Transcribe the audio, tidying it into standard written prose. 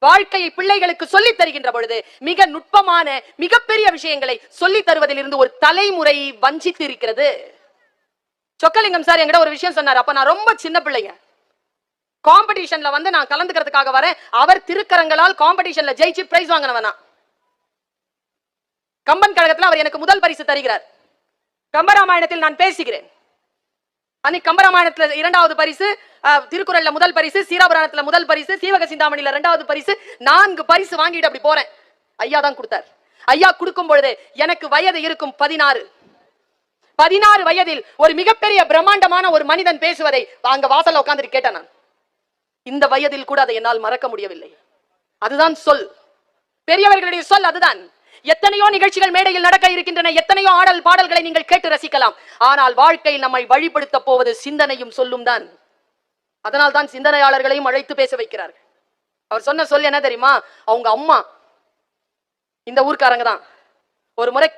வாழ்க்கையை பிள்ளைகளுக்கு சொல்லித் தருகின்ற பொழுது மிக நுட்பமான மிகப்பெரிய விஷயங்களை சொல்லித் தருவதில் இருந்து ஒரு தலைமுறை வஞ்சித்து இருக்கிறது. சொக்கலிங்கம் சார் என்கிட்ட ஒரு விஷயம் சொன்னார். அப்ப நான் ரொம்ப சின்ன பிள்ளைங்க, காம்படிஷன்ல வந்து நான் கலந்துக்கிறதுக்காக வரேன். அவர் திருக்கரங்களால் காம்படிஷன்ல ஜெயிச்சு பிரைஸ் வாங்கினவனா. கம்பன் கழகத்தில் அவர் எனக்கு முதல் பரிசு தருகிறார். கம்பராமாயணத்தில் நான் பேசுகிறேன். அன்னைக்கு கம்பராமாயணத்துல 2வது பரிசு, திருக்குறள்ல முதல் பரிசு, சீராபுராணத்துல முதல் பரிசு, சீவக சிந்தாமணியில 2வது பரிசு, 4 பரிசு வாங்கிட்டு அப்படி போறேன். ஐயா தான் கொடுத்தார். ஐயா கொடுக்கும் பொழுது எனக்கு வயது இருக்கும் 16 வயதில் ஒரு மிகப்பெரிய பிரம்மாண்டமான ஒரு மனிதன் பேசுவதை அங்க வாசல்ல உட்கார்ந்து கேட்டேன். நான் இந்த வயதில் கூட அதை என்னால் மறக்க முடியவில்லை. அதுதான் சொல், பெரியவர்களுடைய சொல் அதுதான். எத்தனையோ நிகழ்ச்சிகள் மேடையில் நடக்க இருக்கின்றன, எத்தனையோ ஆடல் பாடல்களை நீங்கள் கேட்டு ரசிக்கலாம். ஆனால் வாழ்க்கையில் நம்மை வழிபடுத்த போவது சிந்தனையும் சொல்லும் தான். அதனால் தான் சிந்தனையாளர்களையும் அழைத்து பேச வைக்கிறார்கள். அவர் சொன்ன சொல் என்ன தெரியுமா? அவங்க அம்மா இந்த ஊர்க்காரங்க தான். ஒரு முறை